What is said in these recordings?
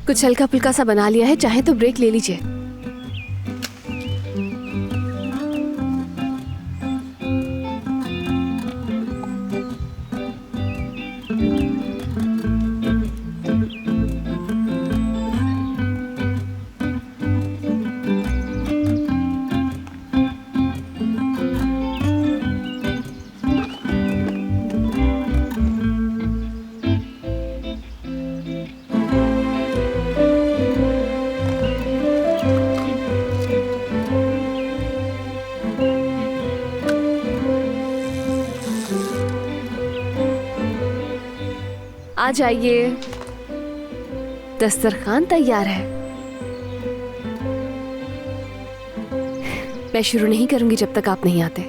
कुछ हल्का फुल्का सा बना लिया है, चाहे तो ब्रेक ले लीजिए। आ जाइए, दस्तरखान तैयार है। मैं शुरू नहीं करूंगी जब तक आप नहीं आते।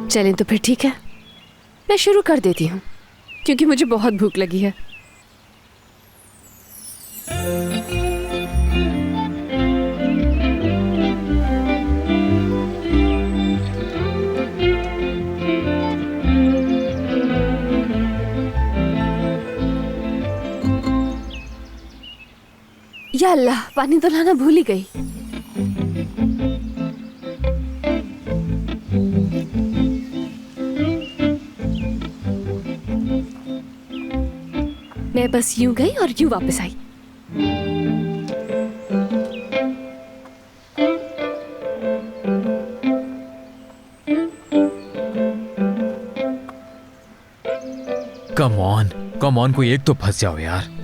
चलें तो फिर ठीक है, मैं शुरू कर देती हूँ क्योंकि मुझे बहुत भूख लगी है। या अल्लाह, पानी तो लाना भूल ही गई। मैं बस यूं गई और यूं वापस आई। कम ऑन, कोई एक तो फंस जाओ यार।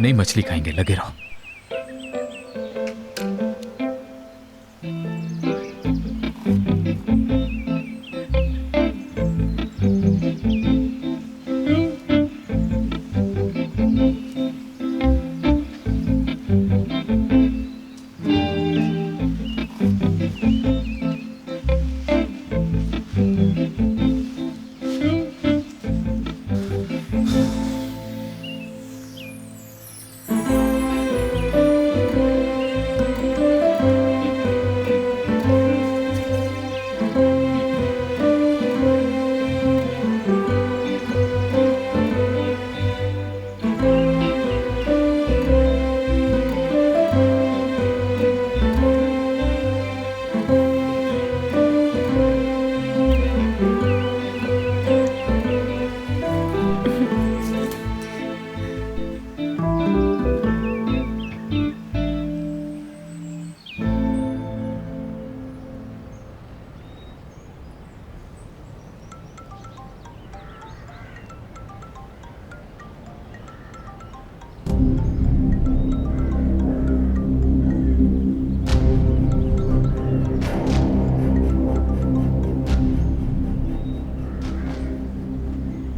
नहीं, मछली खाएंगे, लगे रहो।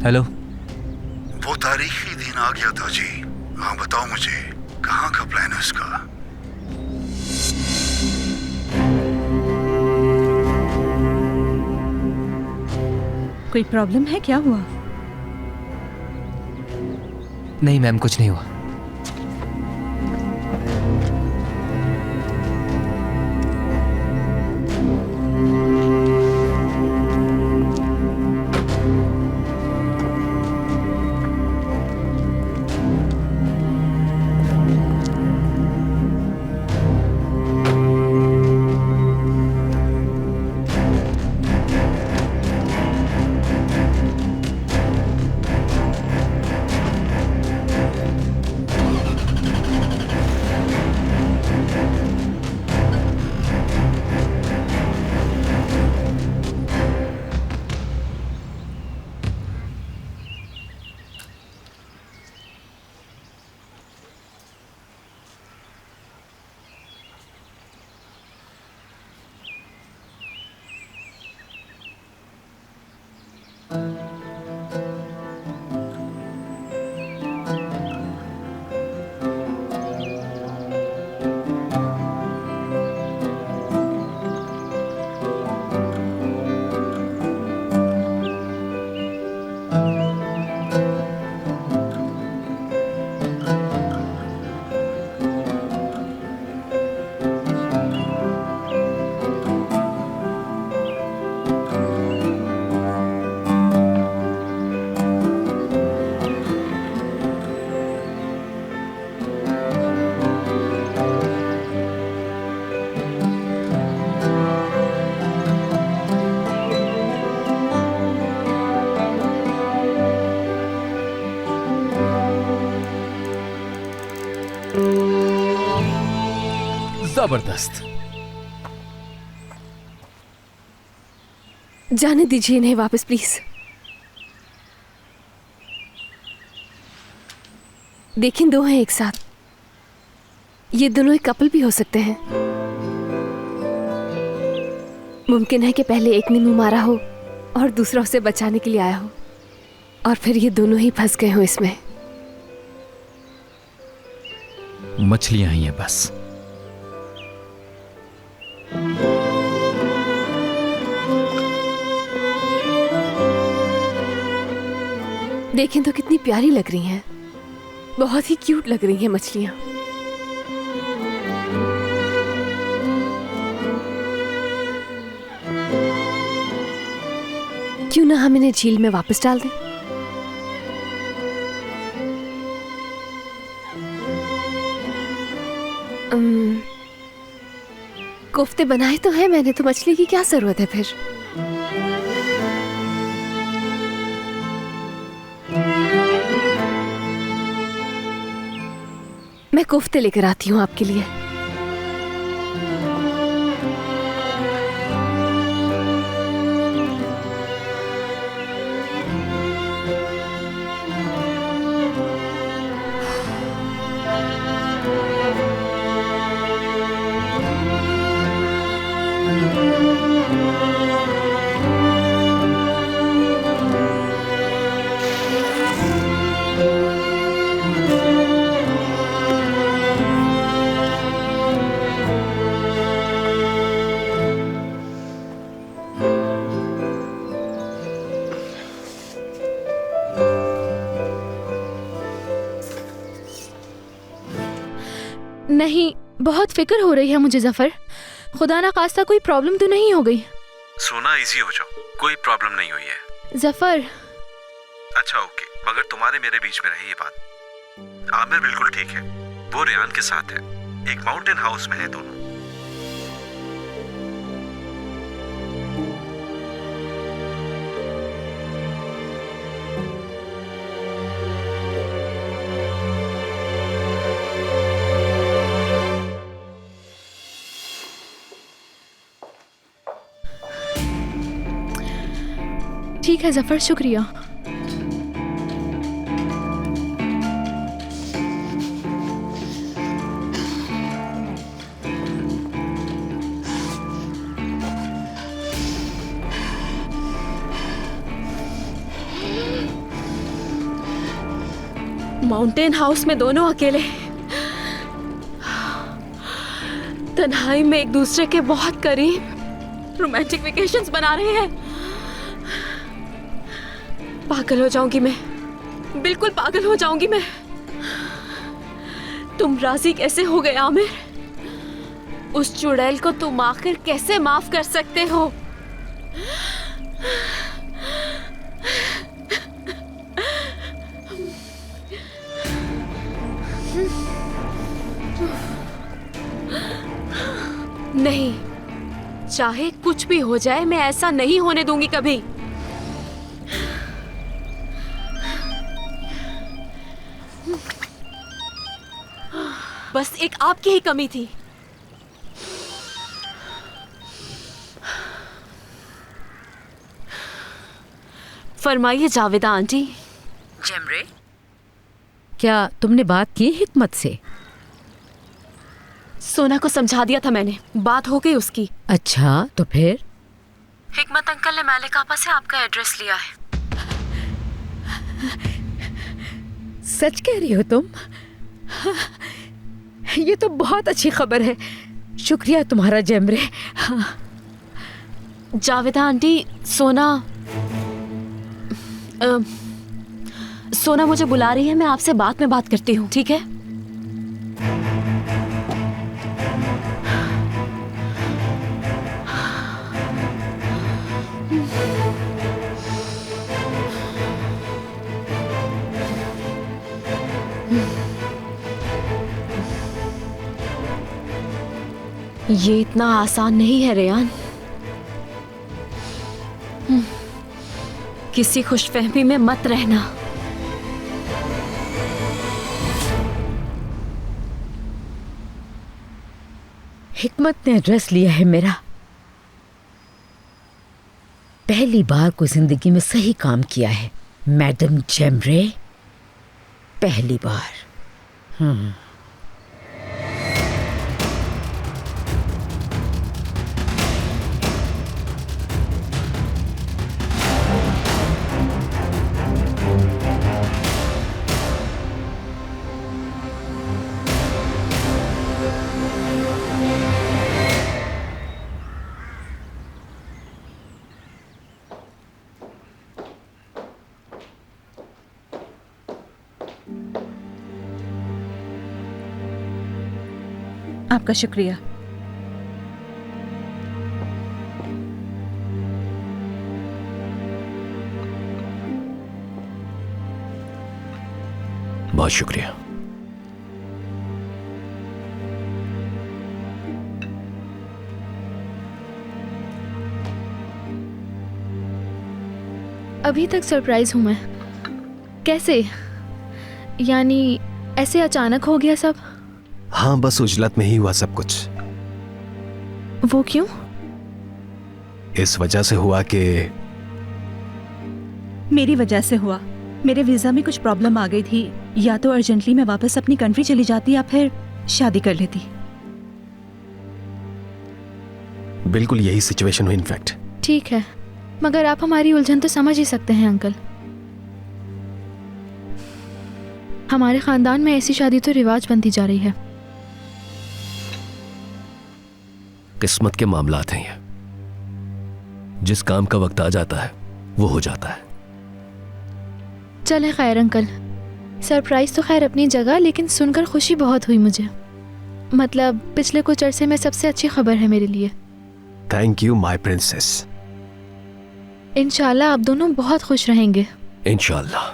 हेलो, वो तारीखी दिन आ गया था जी। हाँ बताओ मुझे, कहाँ का प्लान है उसका? कोई प्रॉब्लम है? क्या हुआ? नहीं मैम, कुछ नहीं हुआ। जबरदस्त। जाने दीजिए इन्हें वापस प्लीज। देखिए, दो हैं एक साथ। ये दोनों एक कपल भी हो सकते हैं। मुमकिन है कि पहले एक ने मुंह मारा हो और दूसरा उसे बचाने के लिए आया हो, और फिर ये दोनों ही फंस गए हो इसमें। मछलियां ही हैं बस। देखें तो कितनी प्यारी लग रही हैं। बहुत ही क्यूट लग रही हैं मछलियां। क्यों ना हम इन्हें झील में वापस डाल दें? कोफ्ते बनाए तो हैं मैंने, तो मछली की क्या जरूरत है फिर? मैं कोफ्ते लेकर आती हूँ आपके लिए। नहीं, बहुत फिक्र हो रही है मुझे जफर। खुदा ना खास्ता कोई प्रॉब्लम तो नहीं हो गई? सोना इजी हो जाओ, कोई प्रॉब्लम नहीं हुई है। जफर। अच्छा ओके, मगर तुम्हारे मेरे बीच में रही ये बात। आमिर बिल्कुल ठीक है, वो रेहान के साथ है, एक माउंटेन हाउस में है दोनों। ठीक है जफर, शुक्रिया। माउंटेन हाउस में दोनों अकेले, तन्हाई में एक दूसरे के बहुत करीब रोमांटिक वेकेशंस बना रहे हैं। पागल हो जाऊंगी मैं, बिल्कुल पागल हो जाऊंगी मैं। तुम राजी कैसे हो गए आमिर? उस चुड़ैल को तुम आखिर कैसे माफ कर सकते हो? नहीं, चाहे कुछ भी हो जाए मैं ऐसा नहीं होने दूंगी कभी। बस एक आपकी ही कमी थी। फरमाइए जावेदा आंटी। जेमरे, क्या तुमने बात की हिकमत से? सोना को समझा दिया था मैंने, बात हो गई उसकी। अच्छा, तो फिर? हिकमत अंकल ने मालिक आपा से आपका एड्रेस लिया है। सच कह रही हो तुम? ये तो बहुत अच्छी खबर है। शुक्रिया तुम्हारा जेमरे। जावेदा आंटी, सोना मुझे बुला रही है, मैं आपसे बाद में बात करती हूँ, ठीक है? ये इतना आसान नहीं है रेयान। किसी खुशफहमी में मत रहना। हिकमत ने रस लिया है मेरा। पहली बार कोई जिंदगी में सही काम किया है मैडम जेम्ब्रे, पहली बार। आपका शुक्रिया। बहुत शुक्रिया। अभी तक सरप्राइज हूँ मैं। कैसे? यानी ऐसे अचानक हो गया सब? हाँ, बस उजलत में ही हुआ सब कुछ। वो क्यों? इस वजह से हुआ कि मेरी वजह से हुआ। मेरे वीजा में कुछ प्रॉब्लम आ गई थी। या तो अर्जेंटली मैं वापस अपनी कंट्री चली जाती या फिर शादी कर लेती। बिल्कुल यही सिचुएशन हुई इनफैक्ट। ठीक है, मगर आप हमारी उलझन तो समझ ही सकते हैं अंकल। हमारे खानदान में ऐसी शादी तो रिवाज बनती जा रही है। किस्मत के मामलात हैं ये। जिस काम का वक्त आ जाता है वो हो जाता है। चले खैर अंकल, सरप्राइज तो खैर अपनी जगह, लेकिन सुनकर खुशी बहुत हुई मुझे। मतलब पिछले कुछ अरसे में सबसे अच्छी खबर है मेरे लिए। Thank you my princess. इंशाल्लाह आप दोनों बहुत खुश रहेंगे। इंशाल्लाह।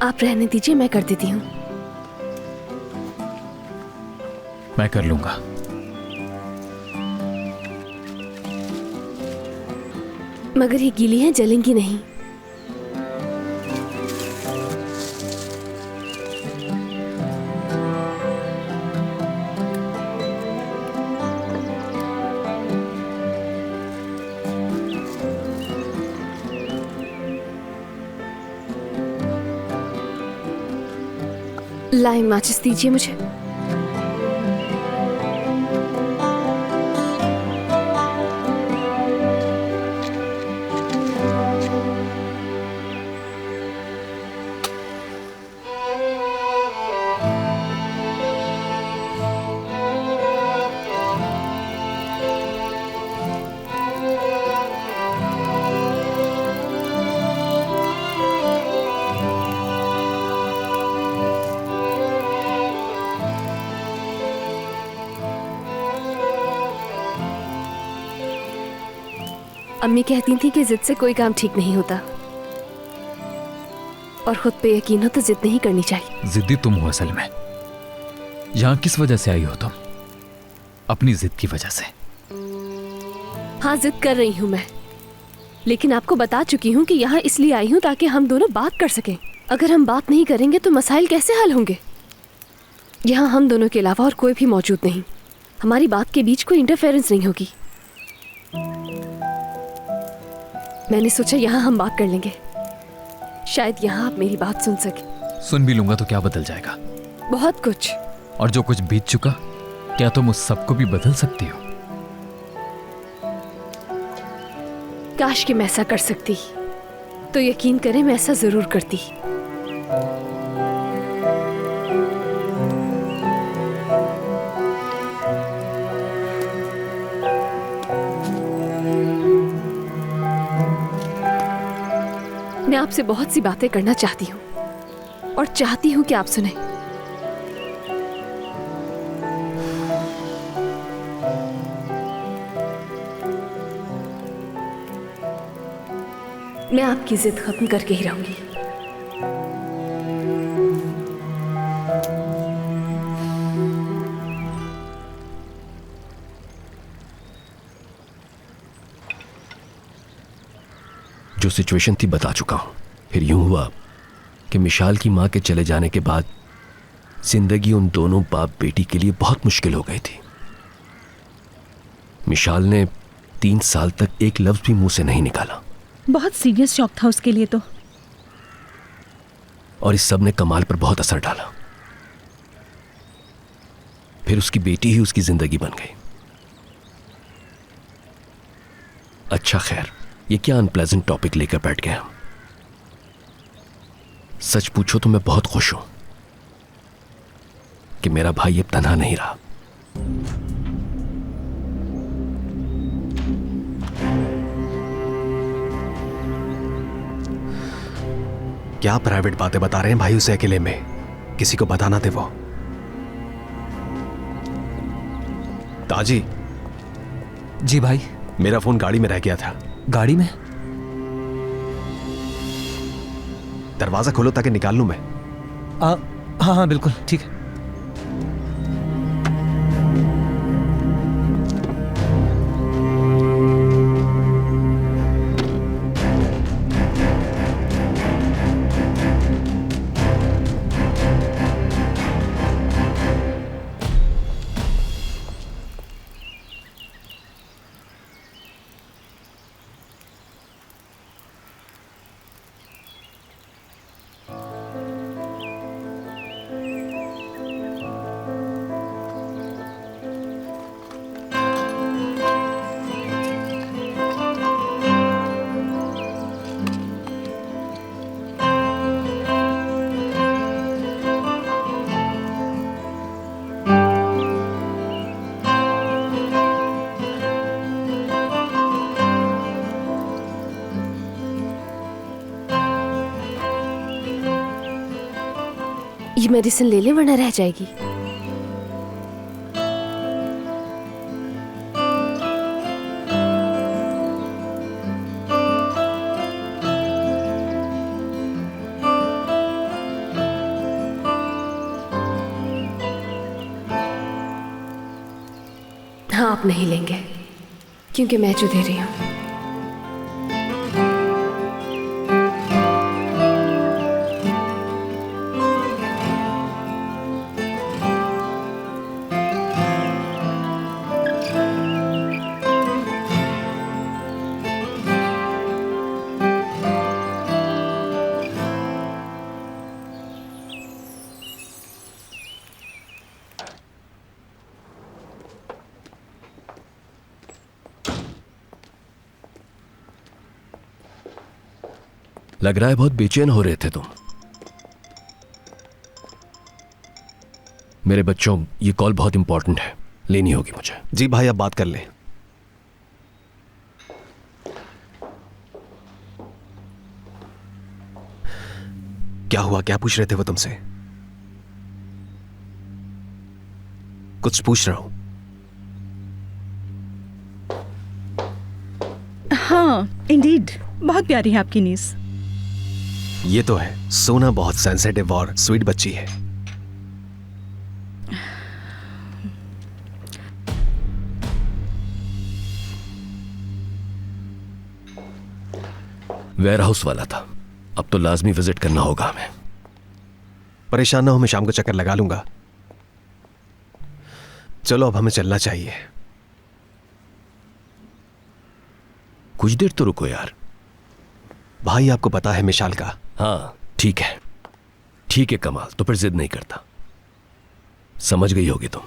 आप रहने दीजिए, मैं कर देती हूँ। मैं कर लूंगा। मगर ये गीली हैं, जलेंगी नहीं। लाइम माचिस दीजिए मुझे। अम्मी कहती थी कि जिद से कोई काम ठीक नहीं होता, और खुद पे यकीन हो तो जिद नहीं करनी चाहिए। जिद्दी तुम हो असल में। यहाँ किस वजह से आई हो तुम? अपनी जिद की वजह से। हाँ, जिद कर रही हूँ मैं, लेकिन आपको बता चुकी हूँ कि यहाँ इसलिए आई हूँ ताकि हम दोनों बात कर सकें। अगर हम बात नहीं करेंगे तो मसाइल कैसे हल होंगे? यहाँ हम दोनों के अलावा और कोई भी मौजूद नहीं। हमारी बात के बीच कोई इंटरफेरेंस नहीं होगी। मैंने सोचा यहाँ हम बात कर लेंगे, शायद यहाँ आप मेरी बात सुन सके। सुन भी लूंगा तो क्या बदल जाएगा? बहुत कुछ। और जो कुछ बीत चुका, क्या तुम उस सबको भी बदल सकती हो? काश कि मैं ऐसा कर सकती, तो यकीन करें मैं ऐसा जरूर करती। मैं आपसे बहुत सी बातें करना चाहती हूँ और चाहती हूँ कि आप सुने। मैं आपकी जिद खत्म करके ही रहूंगी। जो सिचुएशन थी बता चुका हूं। फिर यूं हुआ कि मिशाल की मां के चले जाने के बाद जिंदगी उन दोनों बाप बेटी के लिए बहुत मुश्किल हो गई थी। मिशाल ने 3 साल तक एक लफ्ज भी मुंह से नहीं निकाला। बहुत सीरियस शॉक था उसके लिए तो। और इस सब ने कमाल पर बहुत असर डाला। फिर उसकी बेटी ही उसकी जिंदगी बन गई। अच्छा खैर, ये क्या अनप्लेजेंट टॉपिक लेकर बैठ गए हम। सच पूछो तो मैं बहुत खुश हूं कि मेरा भाई अब तन्हा नहीं रहा। क्या प्राइवेट बातें बता रहे हैं भाई उसे अकेले में? किसी को बताना थे वो। ताजी। जी भाई। मेरा फोन गाड़ी में रह गया था। गाड़ी में? दरवाजा खोलो ताकि निकाल लूं मैं। हाँ हाँ बिल्कुल ठीक है। ये मेडिसिन ले ले वरना रह जाएगी। हाँ, आप नहीं लेंगे क्योंकि मैं जो दे रही हूं। लग रहा है बहुत बेचैन हो रहे थे तुम। मेरे बच्चों, ये कॉल बहुत इंपॉर्टेंट है, लेनी होगी मुझे। जी भाई, अब बात कर लें। क्या हुआ? क्या पूछ रहे थे वो तुमसे? कुछ पूछ रहा हूं। हाँ इंडीड, बहुत प्यारी है आपकी नीस। ये तो है, सोना बहुत सेंसिटिव और स्वीट बच्ची है। वेयर हाउस वाला था, अब तो लाजमी विजिट करना होगा हमें। परेशान ना हो, मैं शाम को चक्कर लगा लूंगा। चलो अब हमें चलना चाहिए। कुछ देर तो रुको यार। भाई आपको पता है मिशाल का? हाँ ठीक है, ठीक है कमाल, तो फिर जिद नहीं करता। समझ गई होगी तुम।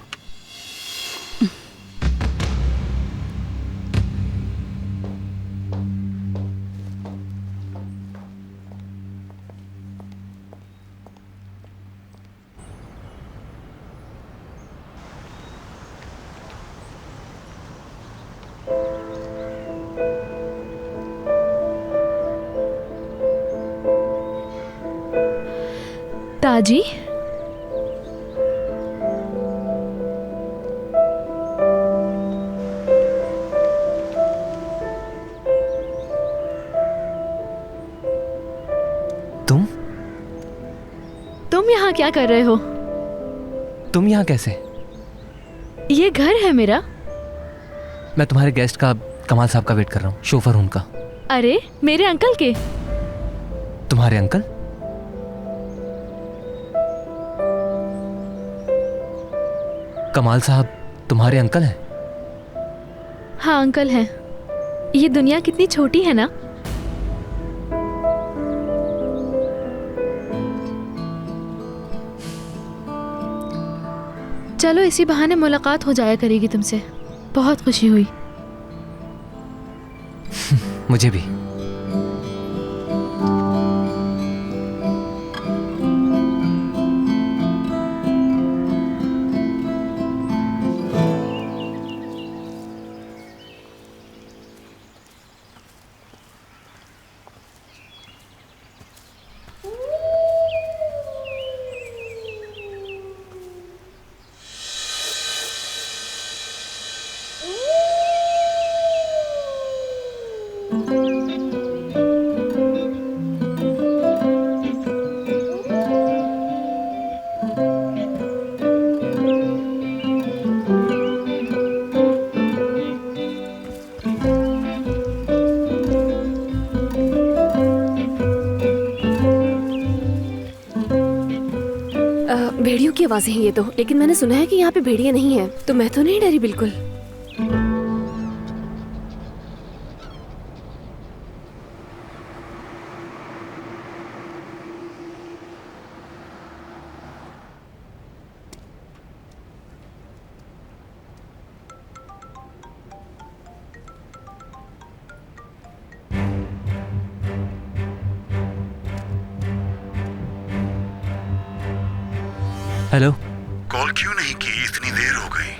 ताजी, तुम यहाँ क्या कर रहे हो? तुम यहाँ कैसे? ये घर है मेरा। मैं तुम्हारे गेस्ट का, कमाल साहब का वेट कर रहा हूँ, शोफर उनका। अरे मेरे अंकल के। तुम्हारे अंकल? कमाल साहब तुम्हारे अंकल हैं? हाँ अंकल हैं। ये दुनिया कितनी छोटी है ना। चलो इसी बहाने मुलाकात हो जाया करेगी तुमसे। बहुत खुशी हुई। मुझे भी। भेड़ियों की आवाजें हैं ये तो, लेकिन मैंने सुना है कि यहाँ पे भेड़िया नहीं है, तो मैं तो नहीं डरी बिल्कुल। हेलो। कॉल क्यों नहीं की? इतनी देर हो गई।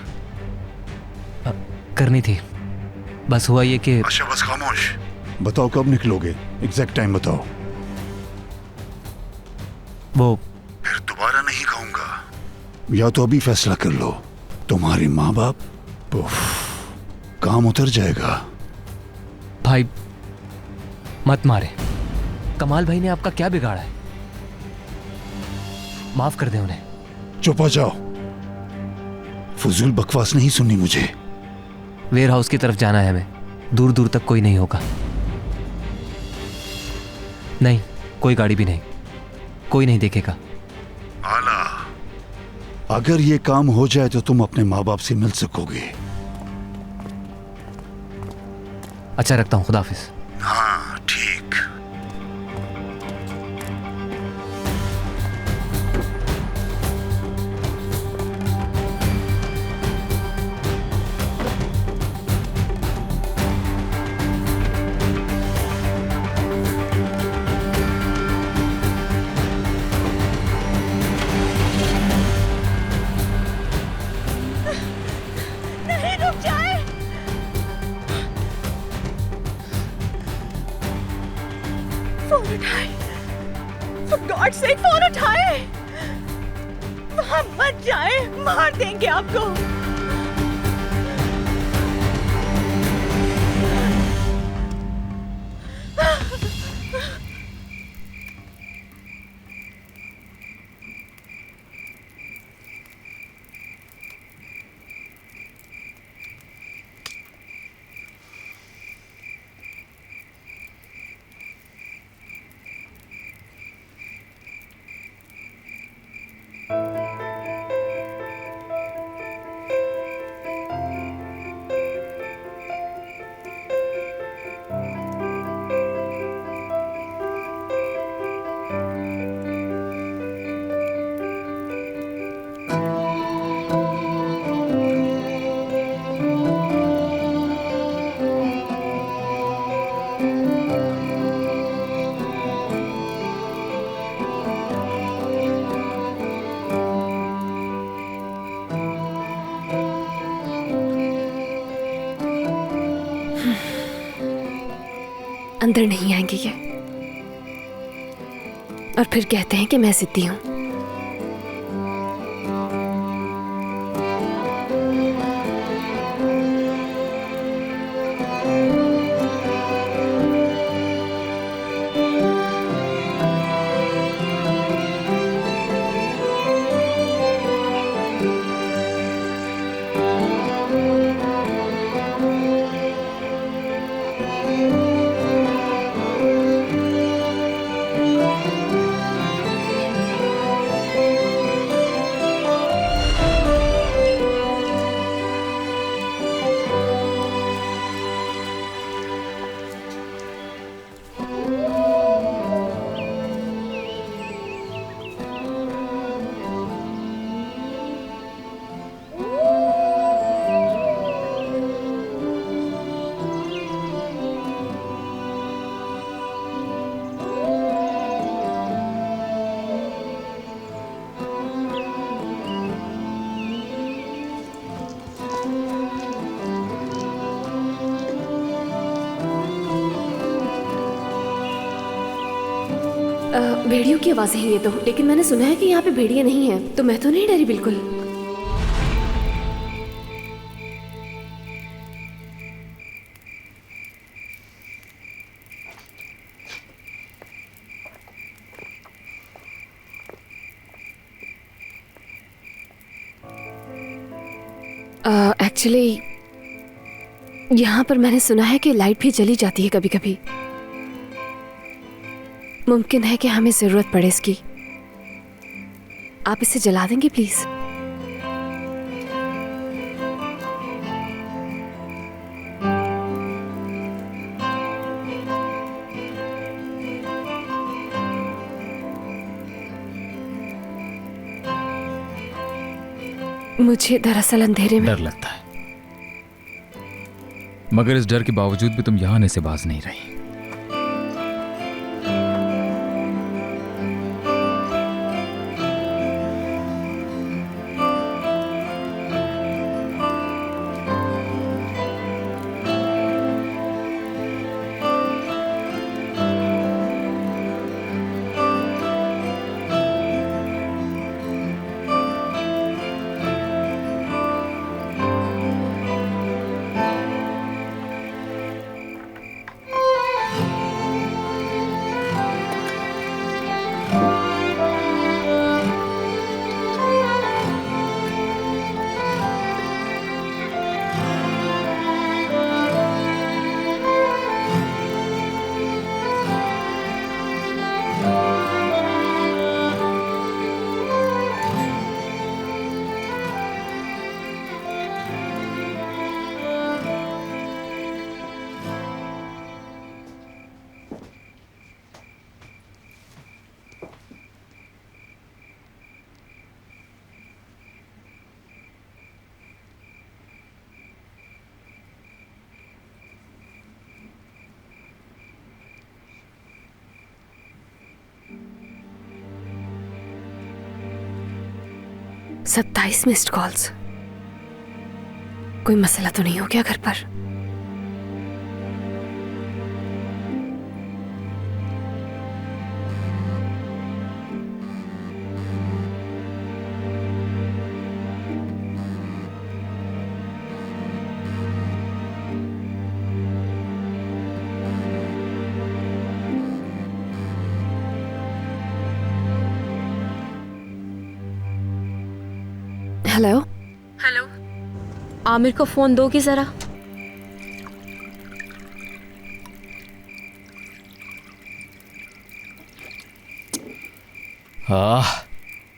करनी थी, बस हुआ ये कि। अच्छा बस खामोश। बताओ कब निकलोगे? एग्जैक्ट टाइम बताओ। वो फिर दोबारा नहीं कहूंगा। या तो अभी फैसला कर लो। तुम्हारे माँ बाप, उफ, काम उतर जाएगा। भाई मत मारे। कमाल भाई ने आपका क्या बिगाड़ा है? माफ कर दे उन्हें। चुप हो जाओ। फजूल बकवास नहीं सुननी मुझे। वेयर हाउस की तरफ जाना है हमें। दूर दूर तक कोई नहीं होगा। नहीं, कोई गाड़ी भी नहीं, कोई नहीं देखेगा। आला, अगर ये काम हो जाए तो तुम अपने माँ बाप से मिल सकोगे। अच्छा रखता हूँ, खुदाफिज। हाँ ठीक। फोन उठाए, For God's sake, फोन उठाए। वहां मत जाए, मार देंगे आपको। अंदर नहीं आएंगे ये, और फिर कहते हैं कि मैं जिद्दी हूं। भेड़ियों की आवाजें हैं ये तो, लेकिन मैंने सुना है कि यहाँ पे भेड़िया नहीं है, तो मैं तो नहीं डरी बिल्कुल। एक्चुअली यहाँ पर मैंने सुना है कि लाइट भी जली जाती है कभी कभी। मुमकिन है कि हमें जरूरत पड़े इसकी। आप इसे जला देंगे प्लीज? मुझे दरअसल अंधेरे में डर लगता है, मगर इस डर के बावजूद भी तुम यहां आने से बाज नहीं रही। सत्ताईस मिस्ड कॉल्स। कोई मसला तो नहीं हो गया घर पर? हेलो हेलो, आमिर को फोन दोगी जरा?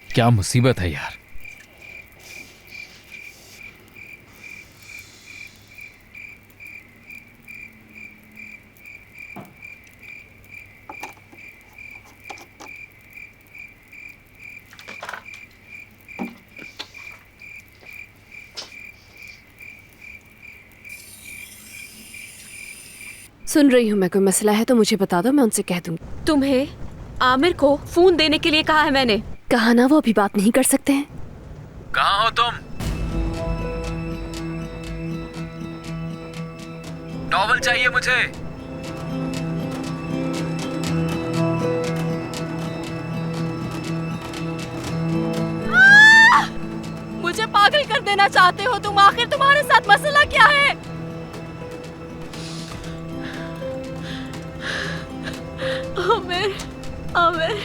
क्या मुसीबत है यार। सुन रही हूँ मैं। कोई मसला है तो मुझे बता दो, मैं उनसे कह दूंगी। तुम्हें आमिर को फोन देने के लिए कहा है मैंने। कहा ना, वो अभी बात नहीं कर सकते हैं। कहाँ हो तुम? टॉवल चाहिए मुझे। पागल कर देना चाहते हो तुम? आखिर तुम्हारे साथ मसला क्या है? आमिर, आमिर,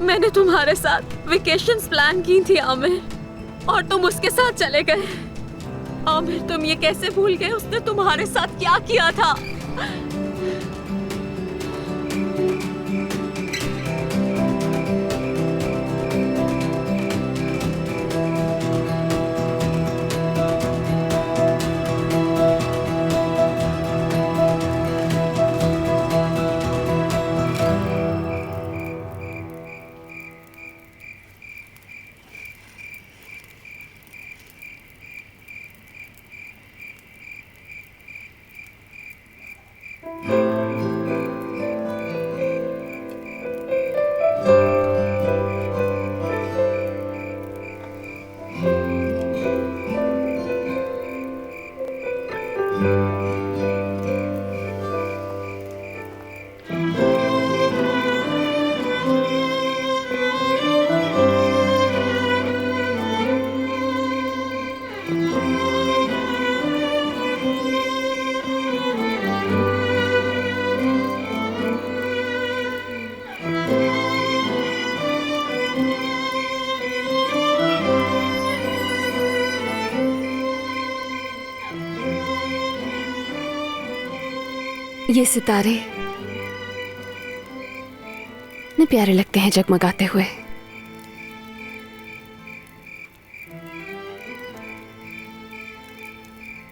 मैंने तुम्हारे साथ वेकेशंस प्लान की थी आमिर, और तुम उसके साथ चले गए। आमिर, तुम ये कैसे भूल गए उसने तुम्हारे साथ क्या किया था? ये सितारे इतने प्यारे लगते हैं जगमगाते हुए।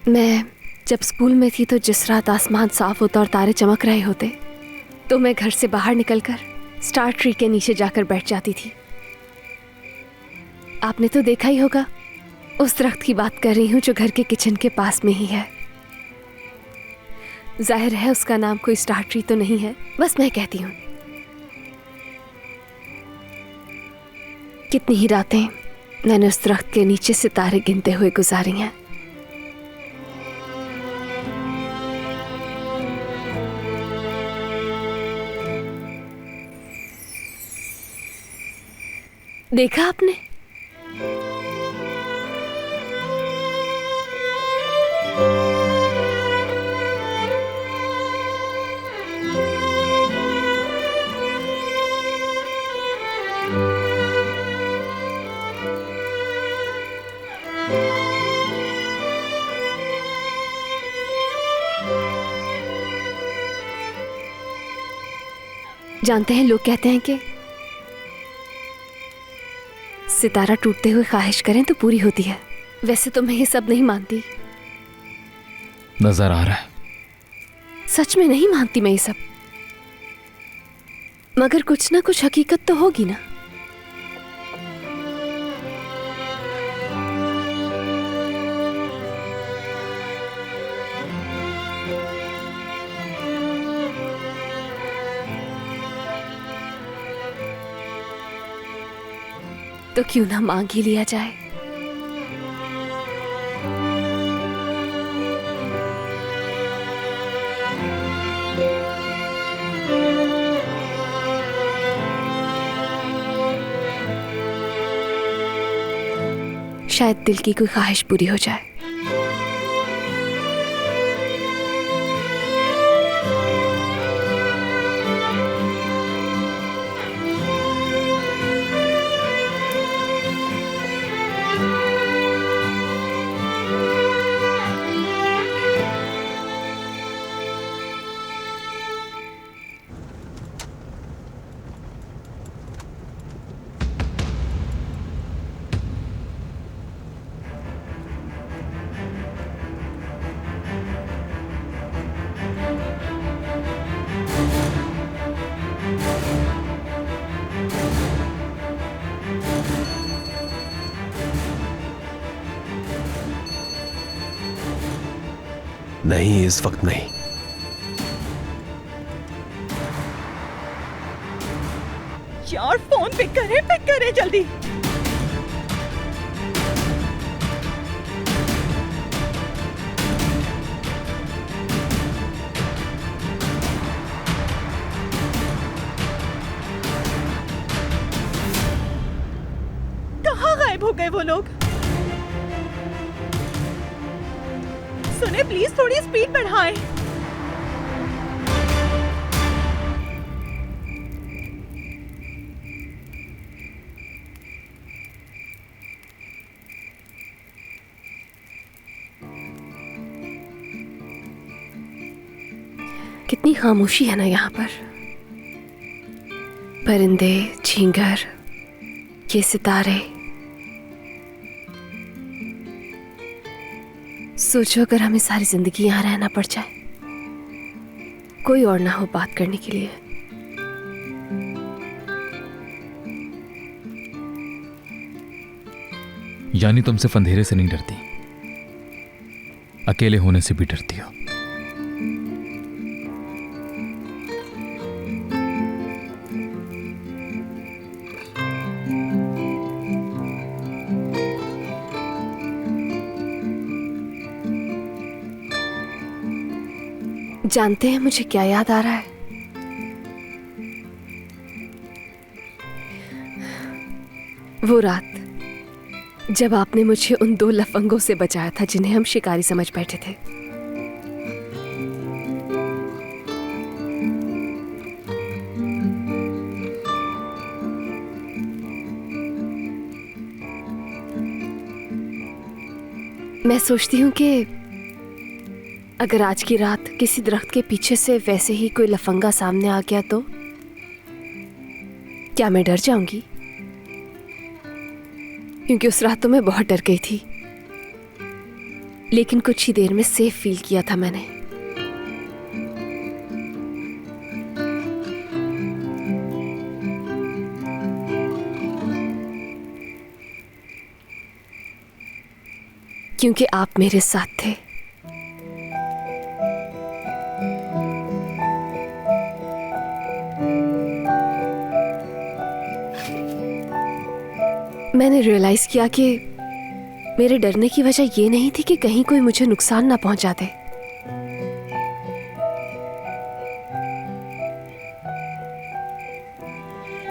मैं जब स्कूल में थी तो जिस रात आसमान साफ होता और तारे चमक रहे होते तो मैं घर से बाहर निकलकर स्टार ट्री के नीचे जाकर बैठ जाती थी। आपने तो देखा ही होगा, उस दरख्त की बात कर रही हूँ जो घर के किचन के पास में ही है। जाहिर है उसका नाम कोई स्टार ट्री तो नहीं है, बस मैं कहती हूँ। कितनी ही रातें मैंने उस दरख्त के नीचे सितारे गिनते हुए गुजारी हैं। देखा आपने? जानते हैं, लोग कहते हैं कि सितारा टूटते हुए ख्वाहिश करें तो पूरी होती है। वैसे तो मैं ये सब नहीं मानती। नजर आ रहा है। सच में नहीं मानती मैं ये सब, मगर कुछ ना कुछ हकीकत तो होगी ना। तो क्यों ना मांग ही लिया जाए। शायद दिल की कोई ख्वाहिश पूरी हो जाए। नहीं, इस वक्त नहीं। यार फोन पिक करे जल्दी। कहाँ गायब हो गए वो लोग? सुने, प्लीज थोड़ी स्पीड बढ़ाएं। कितनी खामोशी है ना यहाँ पर। परिंदे, झींगर, ये सितारे। सोचो अगर हमें सारी जिंदगी यहाँ रहना पड़ जाए, कोई और ना हो बात करने के लिए। यानी तुम सिर्फ अंधेरे से नहीं डरती, अकेले होने से भी डरती हो। जानते हैं मुझे क्या याद आ रहा है? वो रात जब आपने मुझे उन 2 लफंगों से बचाया था जिन्हें हम शिकारी समझ बैठे थे। मैं सोचती हूँ कि अगर आज की रात किसी दरख्त के पीछे से वैसे ही कोई लफंगा सामने आ गया तो क्या मैं डर जाऊंगी? क्योंकि उस रात तो मैं बहुत डर गई थी, लेकिन कुछ ही देर में सेफ फील किया था मैंने। क्योंकि आप मेरे साथ थे। मैंने रियलाइज किया कि मेरे डरने की वजह ये नहीं थी कि कहीं कोई मुझे नुकसान ना पहुंचा दे।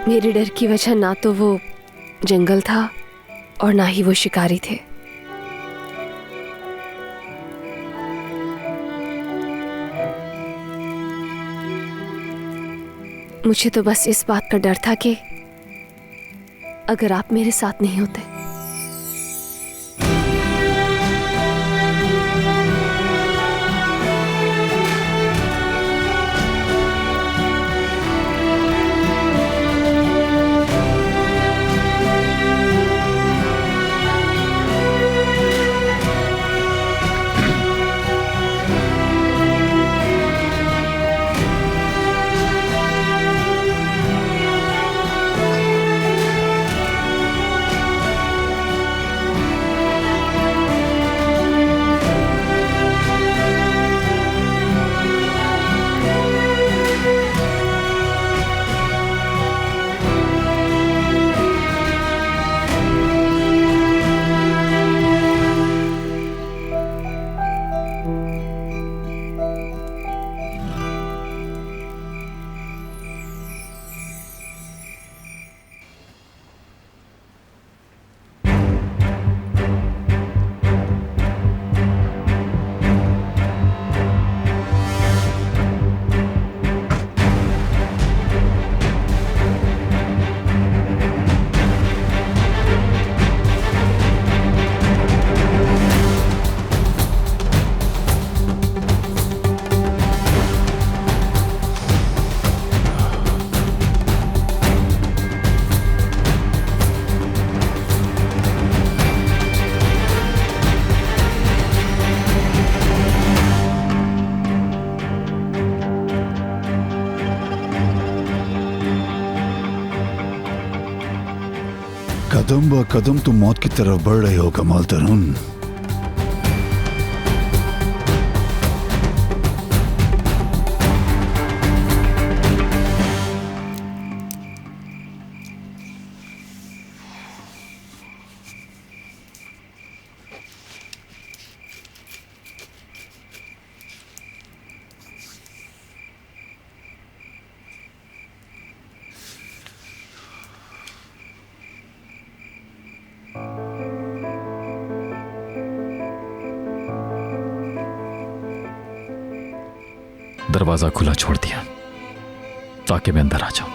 मेरे डर की वजह ना तो वो जंगल था और ना ही वो शिकारी थे। मुझे तो बस इस बात का डर था कि अगर आप मेरे साथ नहीं होते। कदम ब कदम तुम मौत की तरफ बढ़ रहे हो कमाल तरुण। दरवाजा खुला छोड़ दिया ताकि मैं अंदर आ जाऊं।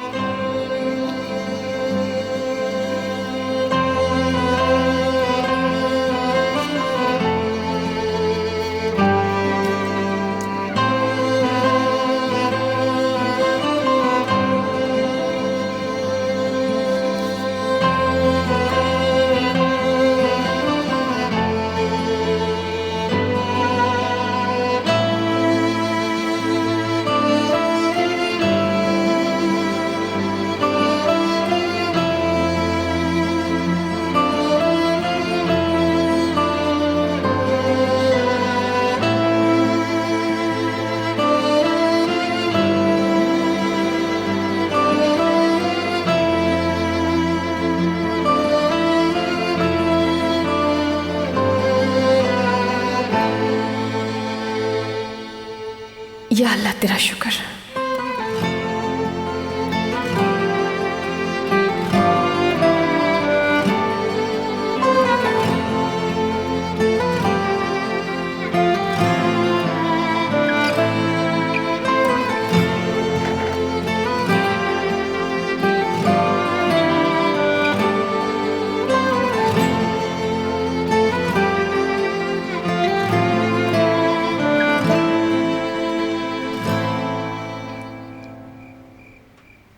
या अल्लाह तेरा शुक्र।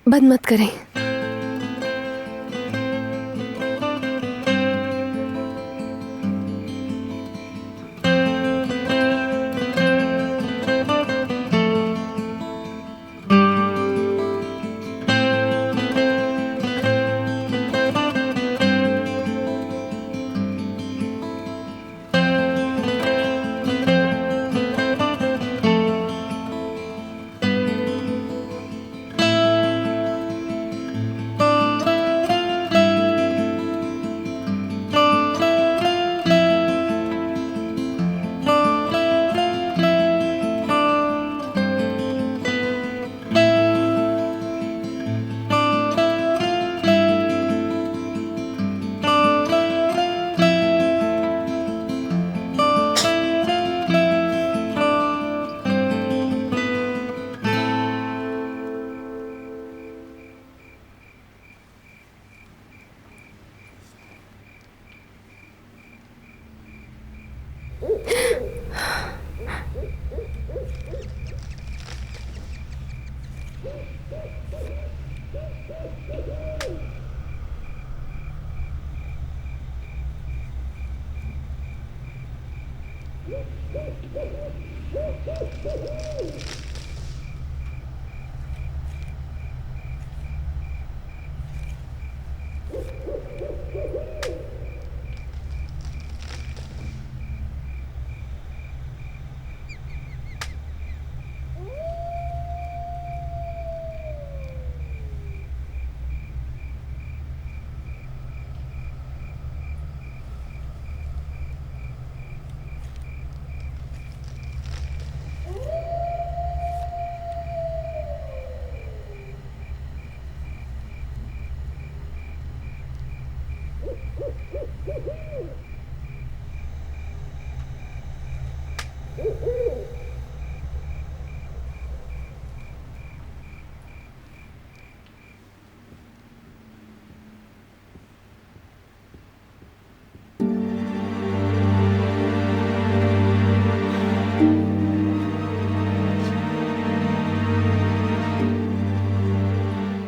बंद मत करें।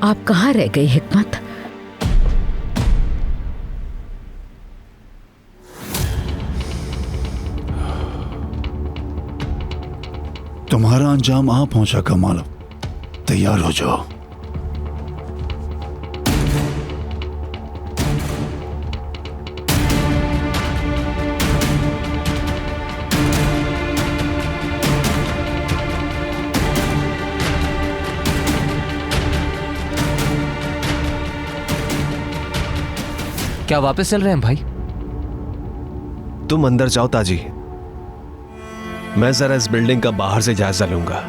आप कहाँ रह गई हिकमत? तुम्हारा अंजाम आ पहुंचा कमाल, तैयार हो जाओ। क्या वापस चल रहे हैं भाई? तुम अंदर जाओ ताजी, मैं जरा इस बिल्डिंग का बाहर से जायजा लूंगा।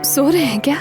सो रहे हैं क्या?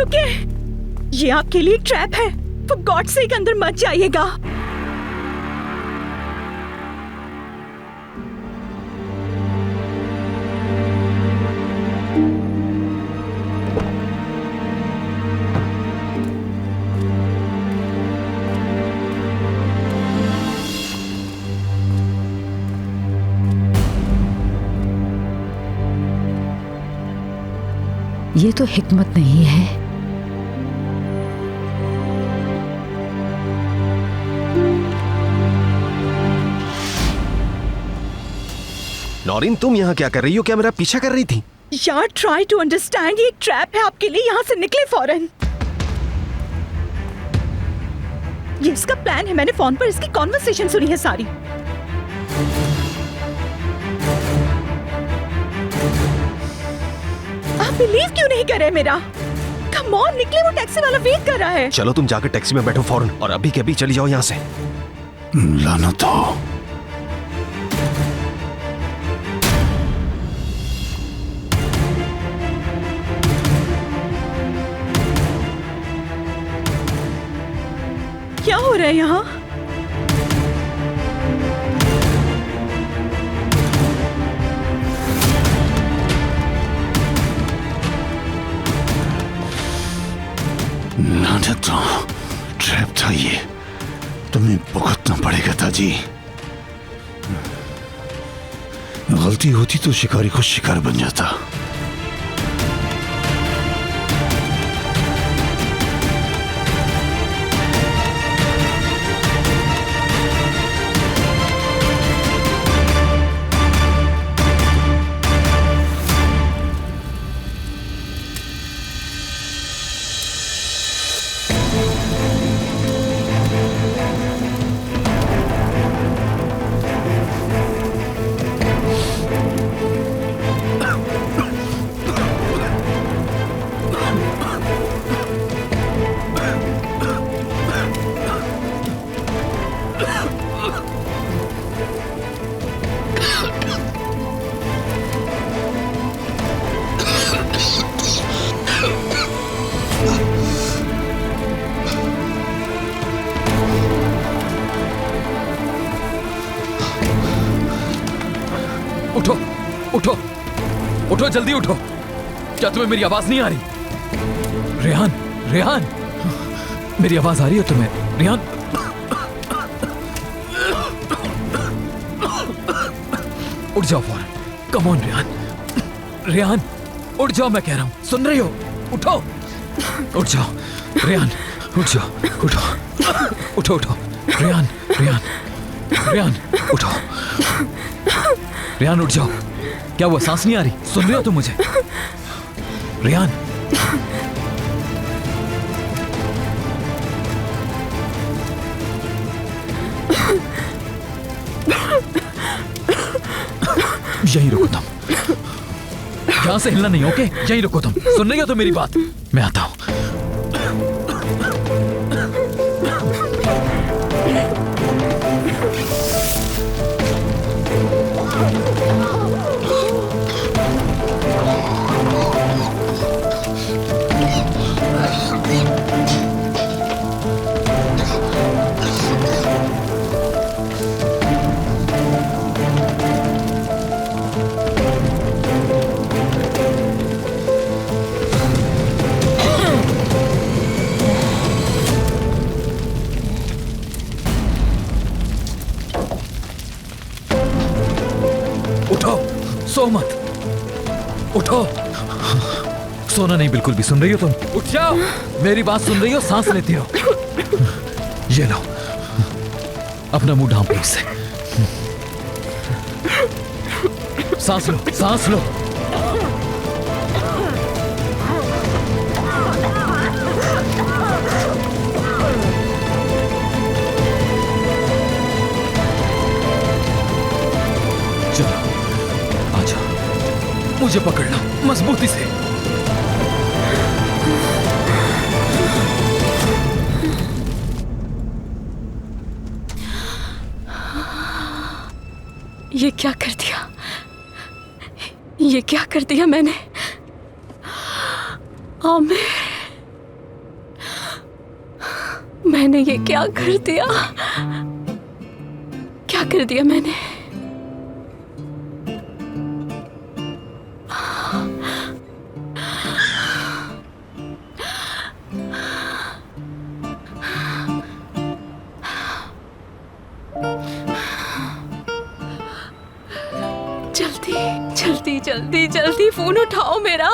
ओके? ये आपके लिए ट्रैप है। फॉर गॉड सेक अंदर मत जाइएगा। ये तो हिकमत नहीं है। नौरीन, तुम यहाँ क्या कर रही हो? क्या मेरा पीछा कर रही थी? यार ट्राई टू अंडरस्टैंड, ये एक ट्रैप है आपके लिए। यहाँ से निकले फौरन। ये इसका प्लान है। मैंने फोन पर इसकी कॉन्वर्सेशन सुनी है सारी। आप बिलीव क्यों नहीं कर रहे मेरा? कम ऑन, निकले, वो टैक्सी वाला वेट कर रहा है। चलो तुम जाकर टैक्सी में बैठो फौरन, और अभी के अभी चली जाओ यहाँ से। लानत हो। क्या हो रहा है यहाँ? लानत हो, ट्रैप था ये। तुम्हें भुगतना पड़ेगा ताजी। गलती होती तो शिकारी खुद शिकार बन जाता। उठो उठो उठो, जल्दी उठो। क्या तुम्हें मेरी आवाज नहीं आ रही? रेहान, रेहान, मेरी आवाज आ रही है तुम्हें? रेहान, उठ जाओ फौरन। कम ऑन रेहान, रेहान, उठ जाओ, मैं कह रहा हूं, सुन रही हो? उठो, उठ जाओ रेहान, उठ जाओ, उठो उठो उठो। रेहान, रेहान, रेहान, उठो। रेहान, उठ जाओ। क्या वो सांस नहीं आ रही? सुन रहे हो तुम मुझे? रेहान, यहीं रुको तुम, यहां से हिलना नहीं, ओके? यहीं रुको तुम। सुन रही हो तो मेरी बात? मैं आता हूं। सो मत, उठो। सोना नहीं, बिल्कुल भी। सुन रही हो तुम? उठ जाओ। मेरी बात सुन रही हो? सांस लेती हो? ये लो, अपना मुंह ढांप लो इससे। सांस लो, सांस लो। चलो, आजा, मुझे पकड़ लो मजबूती से। ये क्या कर दिया? ये क्या कर दिया मैंने? आमिर, मैंने ये क्या कर दिया? क्या कर दिया मैंने? जल्दी जल्दी जल्दी जल्दी फोन उठाओ मेरा,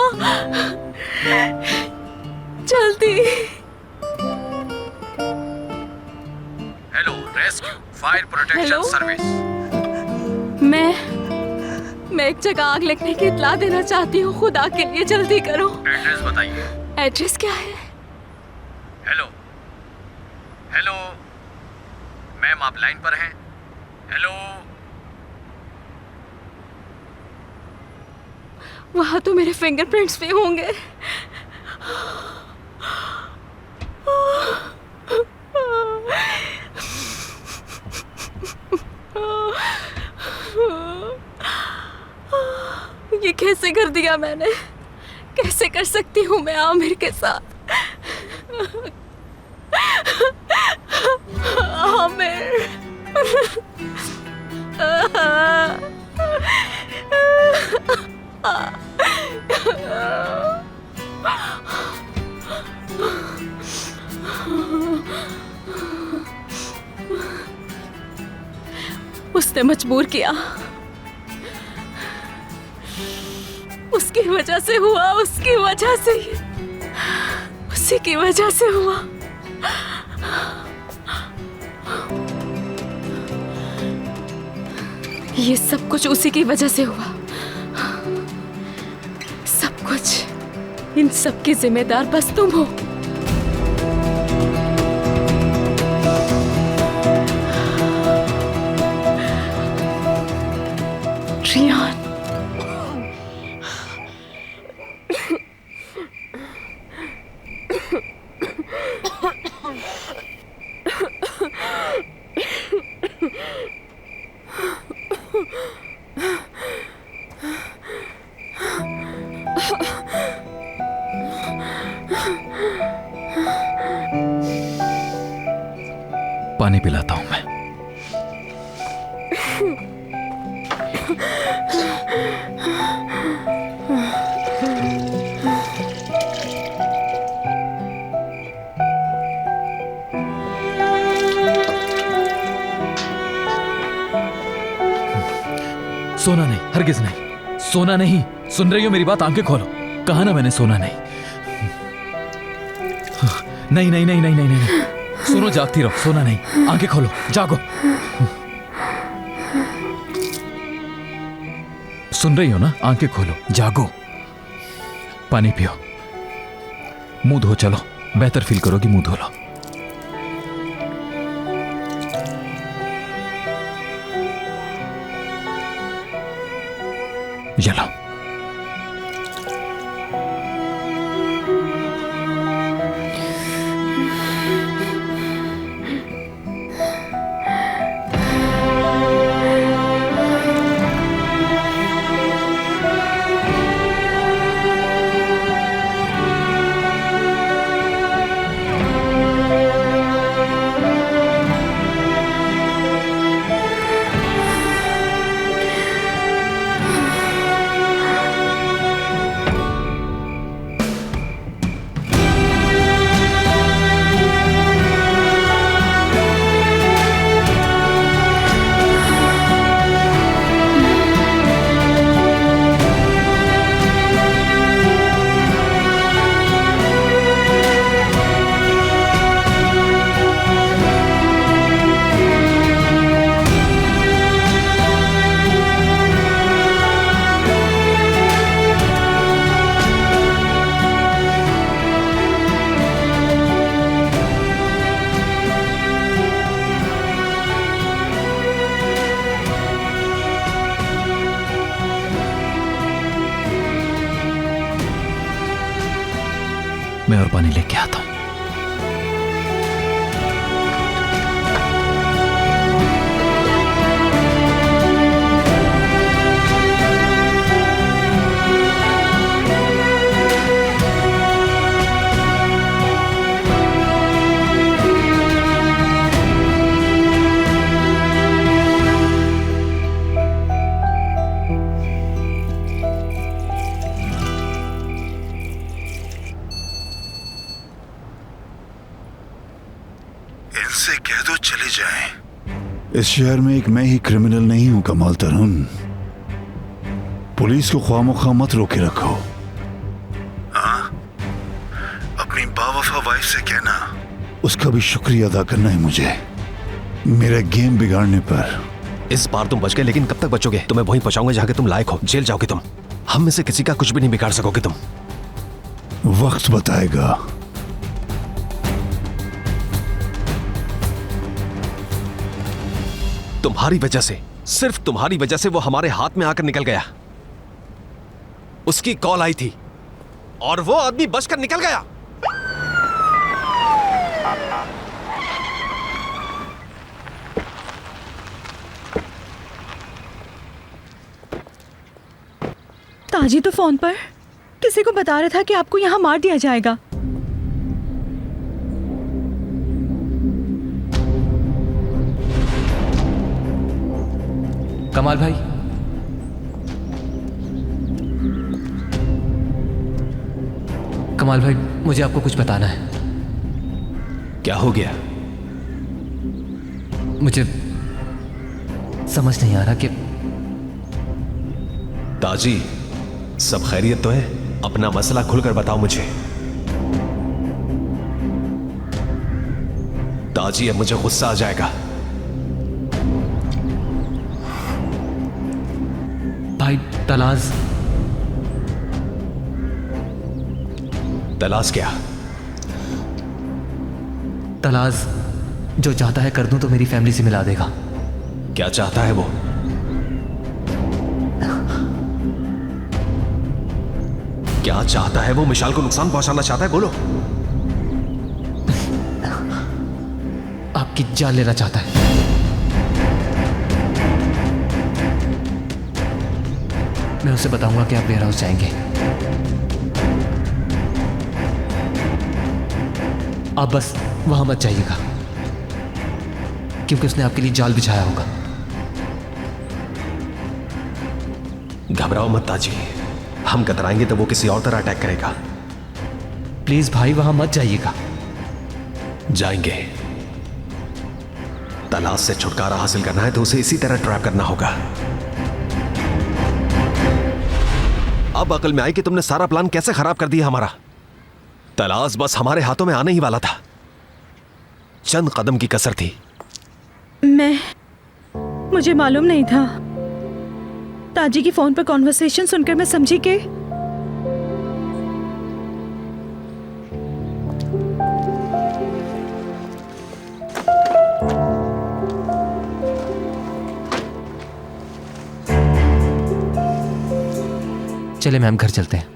जल्दी। Hello, rescue fire protection hello? Service. मैं एक जगह आग लगने की इत्तला देना चाहती हूँ, खुदा के लिए जल्दी करो। एड्रेस बताइए। एड्रेस क्या है? हेलो हेलो मैम, आप लाइन पर हैं? हेलो, वहां तो मेरे फिंगरप्रिंट्स भी होंगे। ये कैसे कर दिया मैंने? कैसे कर सकती हूँ मैं आमिर के साथ? आमिर, उसने मजबूर किया, उसकी वजह से हुआ, उसकी वजह से, उसी की वजह से हुआ। ये सब कुछ उसी की वजह से हुआ, सब कुछ। इन सब की जिम्मेदार बस तुम हो। रियान, पानी पिलाता हूं मैं। सोना नहीं, हरगिज नहीं, सोना नहीं। सुन रही हो मेरी बात? आंखें खोलो। कहा ना मैंने, सोना नहीं। नहीं नहीं नहीं नहीं नहीं नहीं, सुनो, जागती रहो। सोना नहीं, आंखें खोलो, जागो। सुन रही हो ना? आंखें खोलो, जागो। पानी पियो, मुंह धो। चलो, बेहतर फील करोगी, मुंह धो लो। चलो। मैं और पानी लेके आता हूं। इनसे कह दो चले जाएं। इस शहर में एक मैं ही क्रिमिनल नहीं हूं कमाल तरुण। पुलिस को ख्वामोखा मत रोके रखो। हाँ, अपनी बावफा वाइफ से कहना उसका भी शुक्रिया अदा करना है मुझे, मेरा गेम बिगाड़ने पर। इस बार तुम बच गए, लेकिन कब तक बचोगे? तुम्हें वहीं पहुंचाऊंगा जहां के तुम लायक हो। जेल जाओगे तुम। हम में से किसी का कुछ भी नहीं बिगाड़ सकोगे तुम। वक्त बताएगा। तुम्हारी वजह से, सिर्फ तुम्हारी वजह से वो हमारे हाथ में आकर निकल गया। उसकी कॉल आई थी और वो आदमी बचकर निकल गया। ताजी तो फोन पर किसी को बता रहा था कि आपको यहाँ मार दिया जाएगा। कमाल भाई, कमाल भाई, मुझे आपको कुछ बताना है। क्या हो गया? मुझे समझ नहीं आ रहा कि ताजी, सब खैरियत तो है? अपना मसला खुलकर बताओ मुझे। ताजी, अब मुझे गुस्सा आ जाएगा। भाई तलाश। तलाश क्या? तलाश जो चाहता है कर दूं तो मेरी फैमिली से मिला देगा। क्या चाहता है वो? क्या चाहता है वो? मिशाल को नुकसान पहुंचाना चाहता है? बोलो। आपकी जान लेना चाहता है। मैं उसे बताऊंगा कि आप वेयर हाउस जाएंगे। आप बस वहां मत जाइएगा, क्योंकि उसने आपके लिए जाल बिछाया होगा। घबराओ मत ताजी, हम कतराएंगे तो वो किसी और तरह अटैक करेगा। प्लीज भाई, वहां मत जाइएगा। जाएंगे। तलाश से छुटकारा हासिल करना है तो उसे इसी तरह ट्रैप करना होगा। अब अकल में आई कि तुमने सारा प्लान कैसे खराब कर दिया हमारा। तलाश बस हमारे हाथों में आने ही वाला था। चंद कदम की कसर थी। मुझे मालूम नहीं था। ताजी की फोन पर कॉन्वर्सेशन सुनकर मैं समझी कि चले मैम, घर चलते हैं।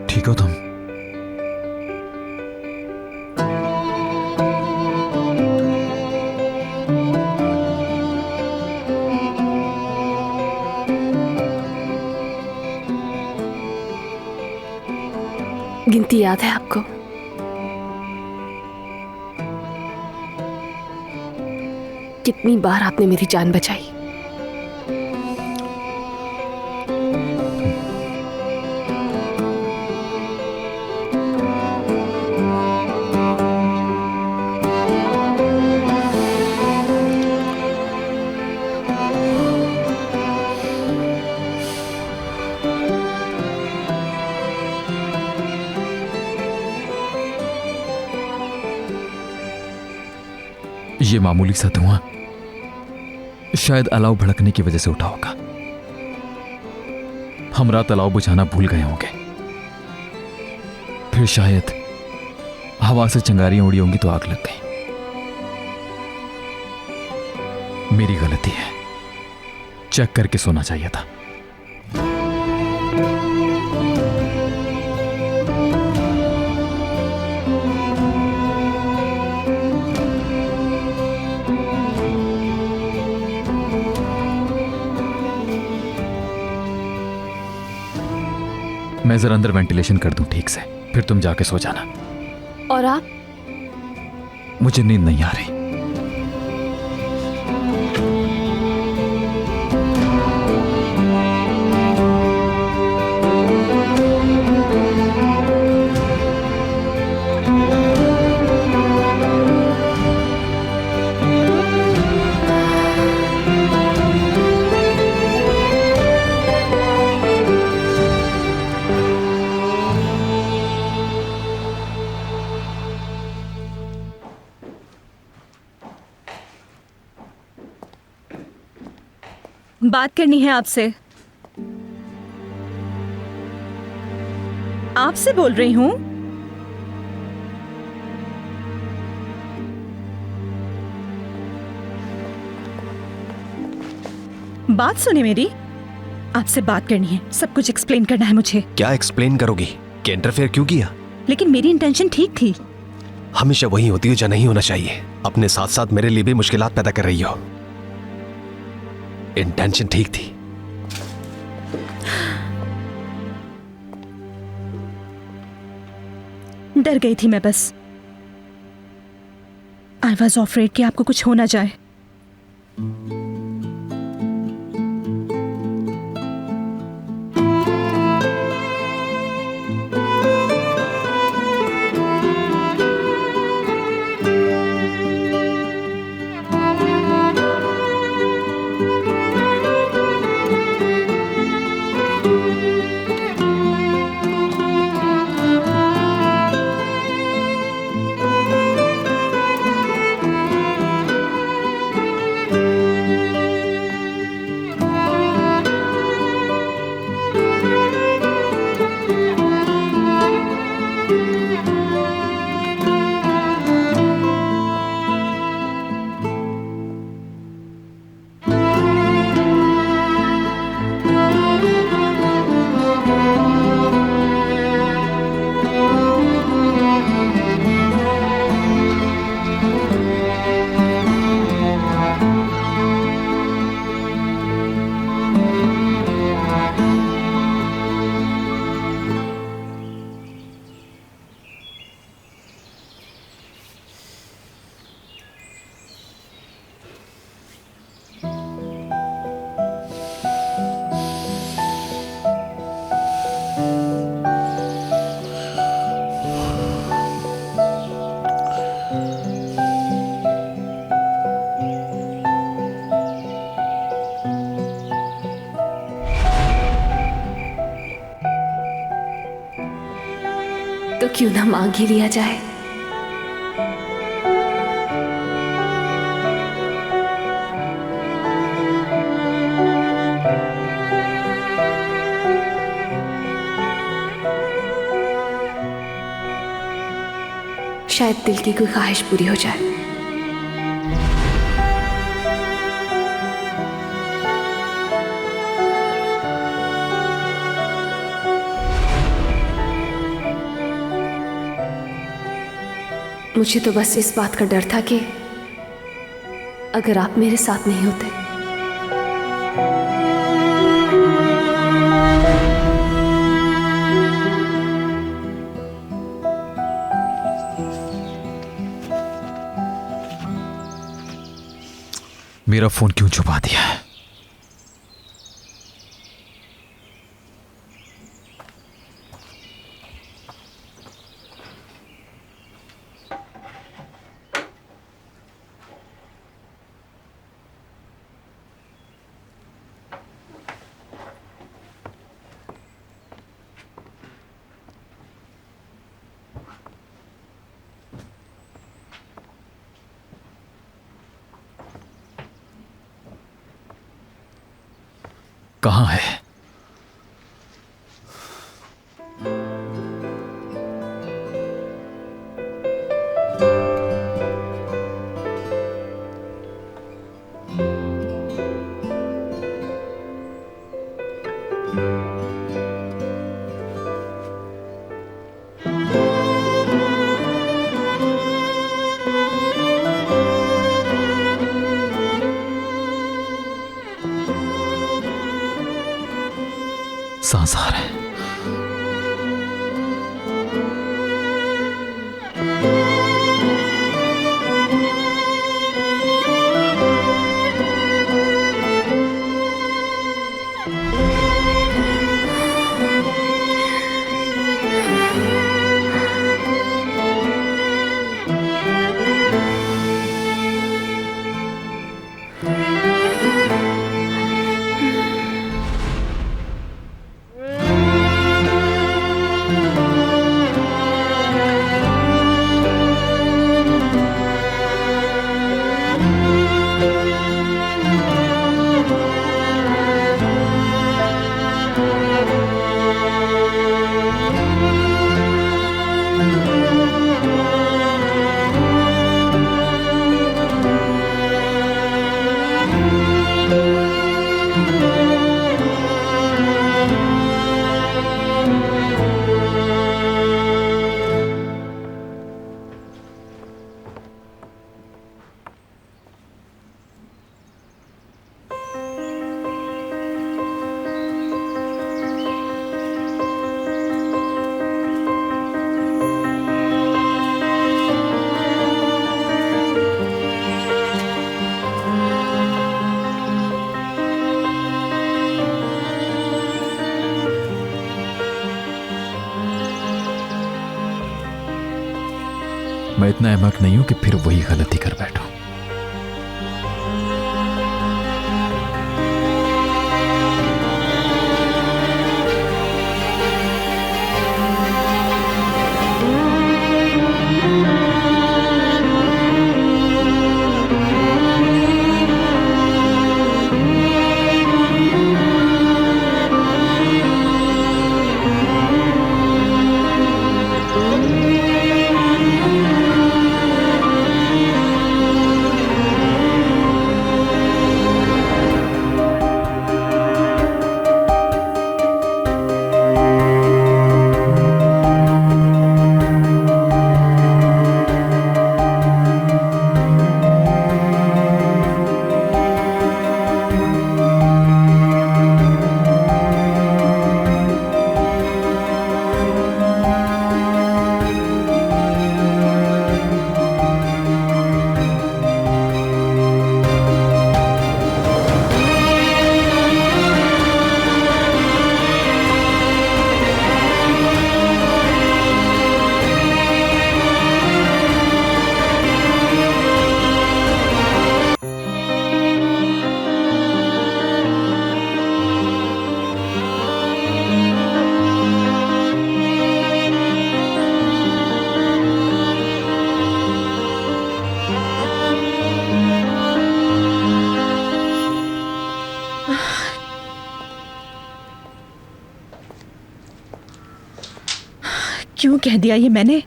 ठीक हो तुम? गिनती याद है आपको? कितनी बार आपने मेरी जान बचाई। ये मामूली सा धुआं शायद अलाव भड़कने की वजह से उठा होगा। हम रात अलाव बुझाना भूल गए होंगे। फिर शायद हवा से चिंगारियां उड़ी होंगी तो आग लग गई। मेरी गलती है, चेक करके सोना चाहिए था। मैं जरा अंदर वेंटिलेशन कर दूं ठीक से, फिर तुम जाके सो जाना। और आप? मुझे नींद नहीं आ रही। बात करनी है आपसे। आपसे बोल रही हूं। बात सुने मेरी, आपसे बात करनी है, सब कुछ एक्सप्लेन करना है मुझे। क्या एक्सप्लेन करोगी कि इंटरफेयर क्यों किया? लेकिन मेरी इंटेंशन ठीक थी। हमेशा वही होती है जो नहीं होना चाहिए। अपने साथ साथ मेरे लिए भी मुश्किलात पैदा कर रही हो। इंटेंशन ठीक थी। डर गई थी मैं बस। आई वॉज अफ्रेड कि आपको कुछ हो ना जाए। तो क्यों ना मांग ही लिया जाए। शायद दिल की कोई ख्वाहिश पूरी हो जाए। मुझे तो बस इस बात का डर था कि अगर आप मेरे साथ नहीं होते। मेरा फोन क्यों छुपा दिया है? कहाँ है? सांस आ रहा है। मैं इतना अहमक नहीं हूं कि फिर वही गलती कर बैठूं। क्यों कह दिया ये मैंने?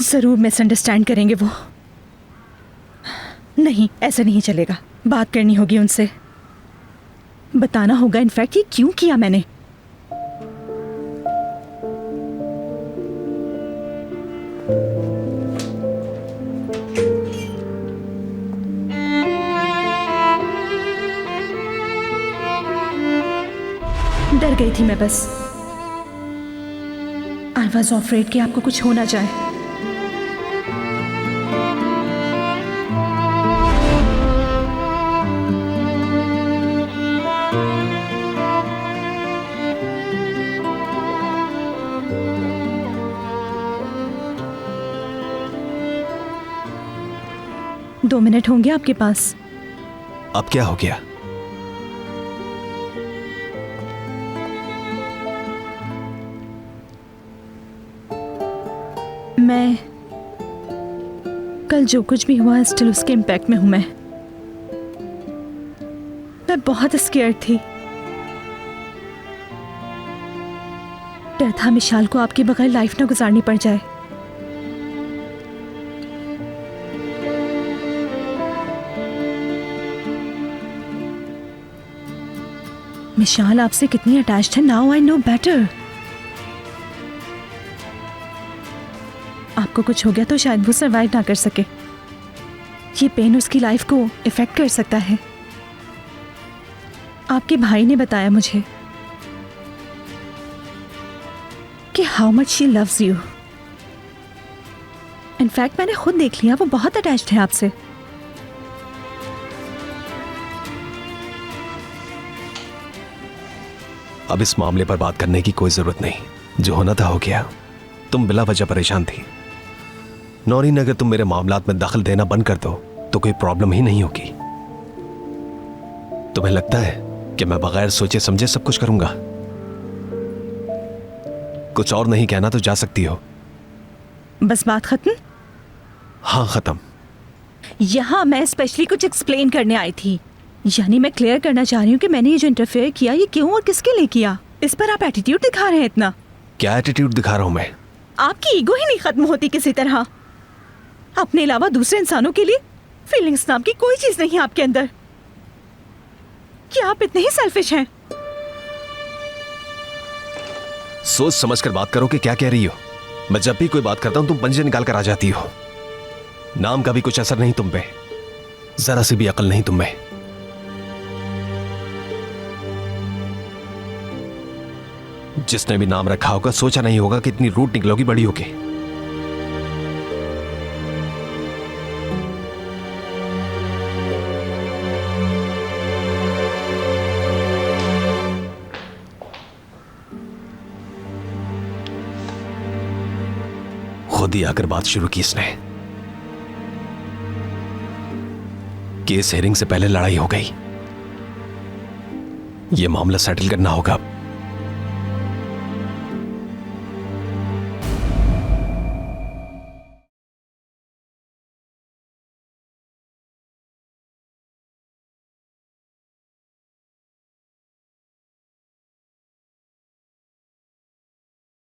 जरूर मिसअंडरस्टैंड करेंगे वो। नहीं, ऐसा नहीं चलेगा। बात करनी होगी उनसे, बताना होगा इनफैक्ट ये क्यों किया मैंने। डर गई थी मैं बस। I was afraid कि आपको कुछ हो ना जाए। दो मिनट होंगे आपके पास? अब क्या हो गया? मैं कल जो कुछ भी हुआ स्टिल उसके इम्पैक्ट में हूं। मैं बहुत स्केयर्ड थी। डर था मिशाल को आपके बगैर लाइफ ना गुजारनी पड़ जाए। मिशाल आपसे कितनी अटैच्ड है, नाउ आई नो बेटर। आपको कुछ हो गया तो शायद वो सरवाइव ना कर सके। ये पेन उसकी लाइफ को इफेक्ट कर सकता है। आपके भाई ने बताया मुझे कि how much she loves you. In fact मैंने खुद देख लिया, वो बहुत अटैच्ड है आपसे। अब इस मामले पर बात करने की कोई जरूरत नहीं। जो होना था हो गया। तुम बिला वजह परेशान थी। नौरीन, अगर तुम मेरे मामलात में दखल देना बंद कर दो तो कोई प्रॉब्लम ही नहीं होगी। तुम्हें लगता है कि मैं बगैर सोचे समझे सब कुछ करूंगा? कुछ और नहीं कहना तो जा सकती हो। बस बात खत्म? हाँ, खत्म। यहां मैं स्पेशली कुछ एक्सप्लेन करने आई थी। यानी मैं क्लियर करना चाह रही हूँ कि मैंने ये जो इंटरफेयर किया ये क्यों और किसके लिए किया। इस पर आप एटीट्यूड दिखा रहे हैं इतना। क्या एटीट्यूड दिखा रहा हूं मैं? आपकी ईगो ही नहीं खत्म होती किसी तरह। अपने अलावा दूसरे इंसानों के लिए फीलिंग्स नाम की कोई चीज नहीं है आपके अंदर। क्या आप इतने ही सेल्फिश हैं? सोच समझ कर बात करो कि क्या कह रही हो। मैं जब भी कोई बात करता हूं तुम पंजे निकाल कर आ जाती हो। नाम का भी कुछ असर नहीं तुम पे, जरा सी भी अकल नहीं तुम में। जिसने भी नाम रखा होगा सोचा नहीं होगा कि इतनी रूट निकलोगी बड़ी होके। खुद ही आकर बात शुरू की इसने। केस हेयरिंग से पहले लड़ाई हो गई। ये मामला सेटल करना होगा।